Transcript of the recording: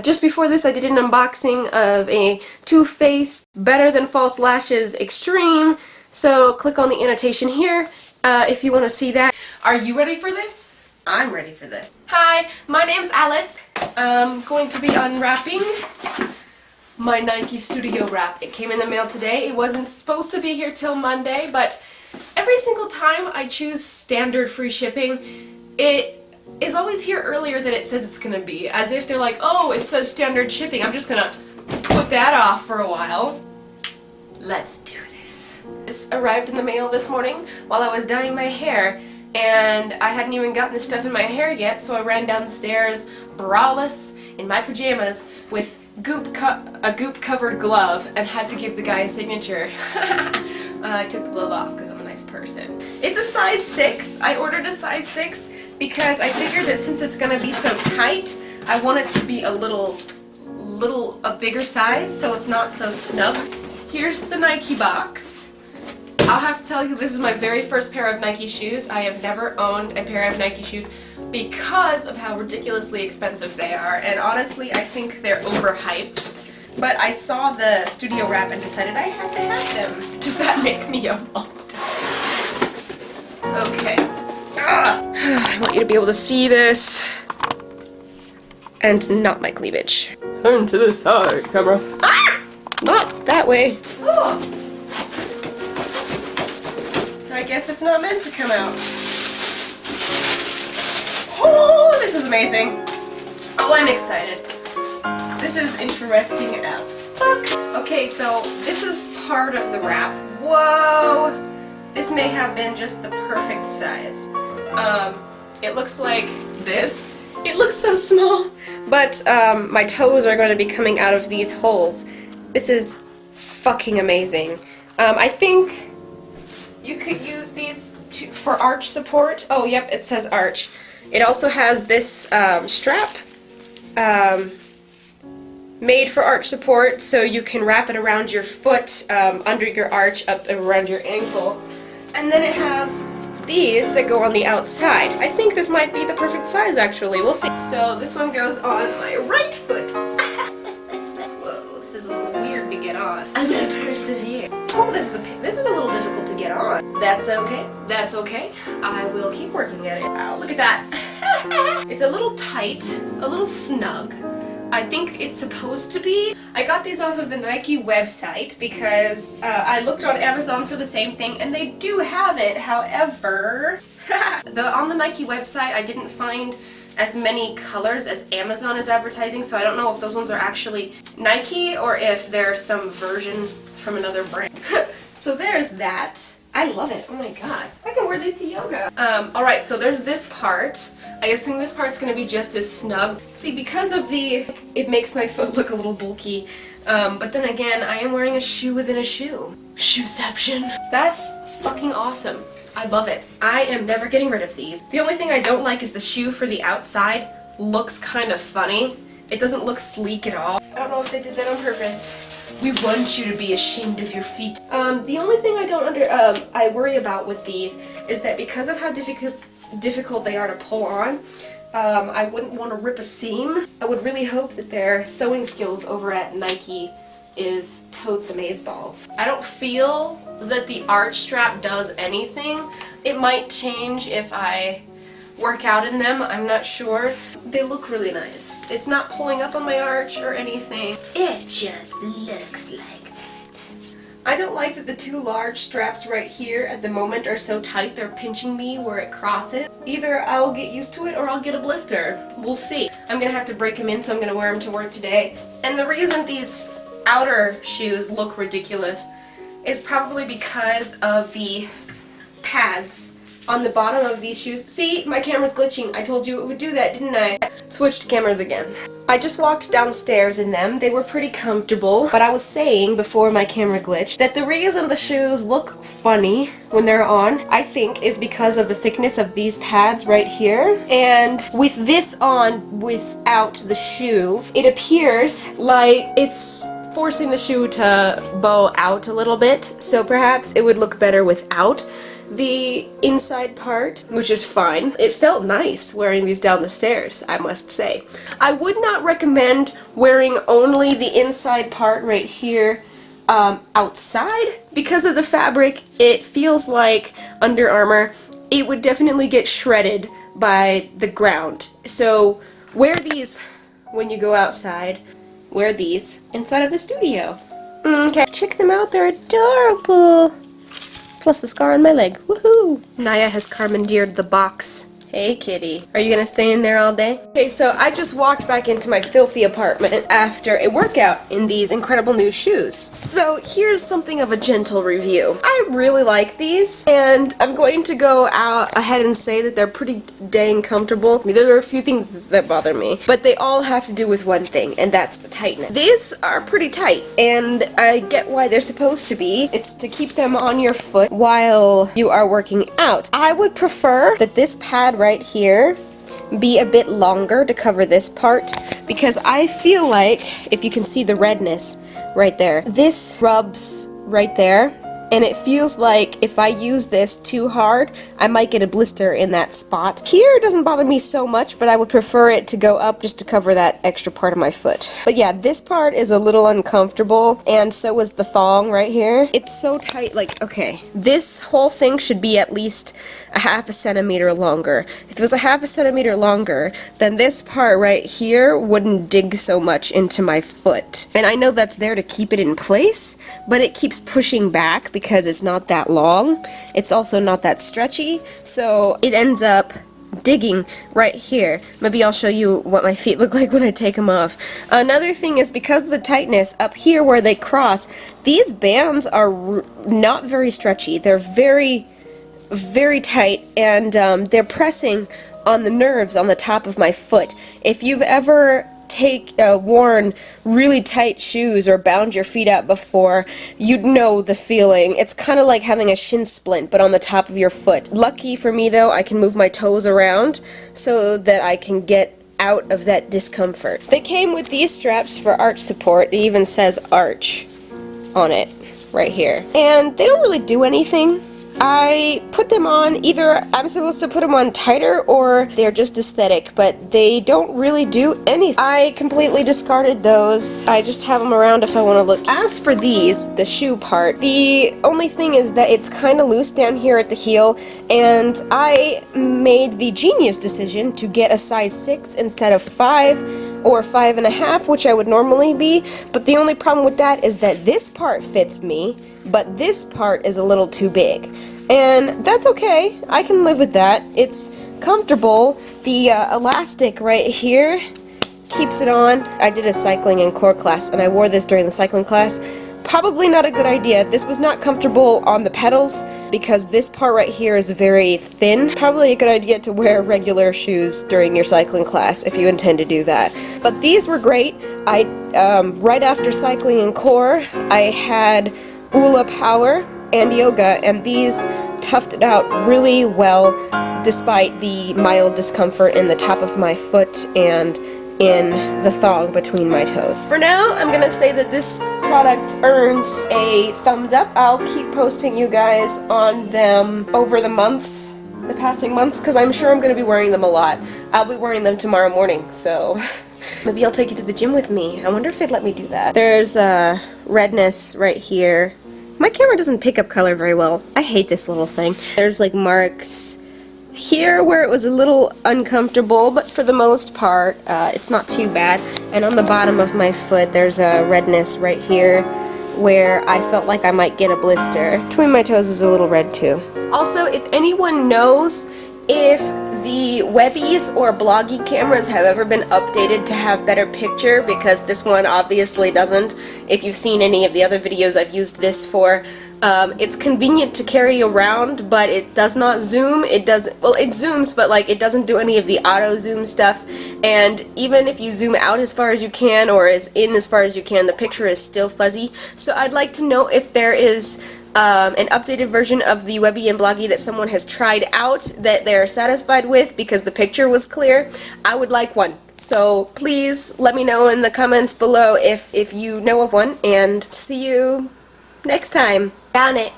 Just before this I did an unboxing of a Too Faced Better Than False Lashes Extreme, so click on the annotation here if you want to see that. Are you ready for this? I'm ready for this. Hi, my name's Alice. I'm going to be unwrapping my Nike Studio wrap. It came in the mail today. It wasn't supposed to be here till Monday, but every single time I choose standard free shipping, it is always here earlier than it says it's gonna be. As if they're like, oh, it says standard shipping, I'm just gonna put that off for a while. Let's do this. This arrived in the mail this morning while I was dyeing my hair, and I hadn't even gotten the stuff in my hair yet, so I ran downstairs braless in my pajamas with a goop covered glove and had to give the guy a signature. I took the glove off because I'm a nice person. It's a size 6. I ordered a size 6 because I figured that since it's gonna be so tight, I want it to be a a bigger size so it's not so snug. Here's the Nike box. I'll have to tell you, this is my very first pair of Nike shoes. I have never owned a pair of Nike shoes because of how ridiculously expensive they are, and honestly I think they're overhyped. But I saw the studio wrap and decided I had to have them. Does that make me a monster? Okay. I want you to be able to see this and not my cleavage. Turn to the side, camera. Ah! Not that way. Oh. I guess it's not meant to come out. Oh, this is amazing. Oh, I'm excited. This is interesting as fuck. Okay, so this is part of the wrap. Whoa! This may have been just the perfect size. It looks like this. It looks so small, but my toes are going to be coming out of these holes. This is fucking amazing. I think you could use these for arch support. Oh, yep, it says arch. It also has this strap made for arch support, so you can wrap it around your foot, under your arch, up around your ankle. And then it has these that go on the outside. I think this might be the perfect size, actually. We'll see. So this one goes on my right foot. Whoa, this is a little weird to get on. I'm gonna persevere. Oh, this is a little difficult to get on. That's okay. That's okay. I will keep working at it. Oh, look at that. It's a little tight, a little snug. I think it's supposed to be. I got these off of the Nike website because I looked on Amazon for the same thing and they do have it. However, on the Nike website I didn't find as many colors as Amazon is advertising, so I don't know if those ones are actually Nike or if they're some version from another brand. So there's that. I love it. Oh my god. I can wear these to yoga. Alright, so there's this part. I assume this part's gonna be just as snug. See, because of it makes my foot look a little bulky. But then again, I am wearing a shoe within a shoe. Shoeception. That's fucking awesome. I love it. I am never getting rid of these. The only thing I don't like is the shoe for the outside looks kind of funny. It doesn't look sleek at all. I don't know if they did that on purpose. We want you to be ashamed of your feet. The only thing I worry about with these is that because of how difficult they are to pull on, I wouldn't want to rip a seam. I would really hope that their sewing skills over at Nike is totes amazeballs. I don't feel that the arch strap does anything. It might change if I work out in them, I'm not sure. They look really nice. It's not pulling up on my arch or anything. It just looks like that. I don't like that the two large straps right here at the moment are so tight they're pinching me where it crosses. Either I'll get used to it or I'll get a blister. We'll see. I'm gonna have to break them in, so I'm gonna wear them to work today. And the reason these outer shoes look ridiculous is probably because of the pads on the bottom of these shoes. See, my camera's glitching. I told you it would do that, didn't I? Switched cameras again. I just walked downstairs in them. They were pretty comfortable, but I was saying before my camera glitched that the reason the shoes look funny when they're on, I think, is because of the thickness of these pads right here. And with this on without the shoe, it appears like it's forcing the shoe to bow out a little bit, so perhaps it would look better without. the inside part, which is fine. It felt nice wearing these down the stairs, I must say. I would not recommend wearing only the inside part right here outside. Because of the fabric, it feels like Under Armour. It would definitely get shredded by the ground. So wear these when you go outside. Wear these inside of the studio. Okay, check them out, they're adorable! Plus the scar on my leg, woohoo! Naya has commandeered the box. Hey kitty, are you gonna stay in there all day? Okay, so I just walked back into my filthy apartment after a workout in these incredible new shoes. So here's something of a gentle review. I really like these, and I'm going to go out ahead and say that they're pretty dang comfortable. I mean, there are a few things that bother me, but they all have to do with one thing, and that's the tightness. These are pretty tight, and I get why they're supposed to be. It's to keep them on your foot while you are working out. I would prefer that this pad right here be a bit longer to cover this part, because I feel like, if you can see the redness right there, this rubs right there, and it feels like if I use this too hard, I might get a blister in that spot. Here it doesn't bother me so much, but I would prefer it to go up just to cover that extra part of my foot. But yeah, this part is a little uncomfortable, and so is the thong right here. It's so tight, like, okay, this whole thing should be at least a half a centimeter longer. If it was a half a centimeter longer, then this part right here wouldn't dig so much into my foot. And I know that's there to keep it in place, but it keeps pushing back because it's not that long. It's also not that stretchy, so it ends up digging right here. Maybe I'll show you what my feet look like when I take them off. Another thing is, because of the tightness up here where they cross, these bands are not very stretchy. They're very tight, and they're pressing on the nerves on the top of my foot. If you've ever worn really tight shoes or bound your feet out before, you'd know the feeling. It's kind of like having a shin splint, but on the top of your foot. Lucky for me though, I can move my toes around so that I can get out of that discomfort. They came with these straps for arch support. It even says arch on it right here. And they don't really do anything. I put them on, either I'm supposed to put them on tighter or they're just aesthetic, but they don't really do anything. I completely discarded those. I just have them around if I want to look. As for these, the shoe part, the only thing is that it's kind of loose down here at the heel, and I made the genius decision to get a size 6 instead of 5 or 5.5, which I would normally be, but the only problem with that is that this part fits me, but this part is a little too big. And that's okay, I can live with that. It's comfortable. The elastic right here keeps it on. I did a cycling and core class, and I wore this during the cycling class. Probably not a good idea. This was not comfortable on the pedals because this part right here is very thin. Probably a good idea to wear regular shoes during your cycling class if you intend to do that. But these were great. Right after cycling and core, I had Oola Power and yoga, and these toughed it out really well despite the mild discomfort in the top of my foot and in the thong between my toes. For now, I'm gonna say that this product earns a thumbs up. I'll keep posting you guys on them over the months, the passing months, because I'm sure I'm gonna be wearing them a lot. I'll be wearing them tomorrow morning, so maybe I'll take you to the gym with me. I wonder if they'd let me do that. There's redness right here. My camera doesn't pick up color very well. I hate this little thing. There's like marks here where it was a little uncomfortable, but for the most part, it's not too bad. And on the bottom of my foot, there's a redness right here where I felt like I might get a blister. Between my toes is a little red too. Also, if anyone knows if the Webbies or Bloggy cameras have ever been updated to have better picture, because this one obviously doesn't. If you've seen any of the other videos I've used this for, it's convenient to carry around, but it does not zoom. It doesn't, well, it zooms, but like it doesn't do any of the auto zoom stuff. And even if you zoom out as far as you can or in as far as you can, the picture is still fuzzy. So I'd like to know if there is an updated version of the Webby and Bloggy that someone has tried out that they're satisfied with because the picture was clear. I would like one. So please let me know in the comments below if you know of one, and see you next time. Down it.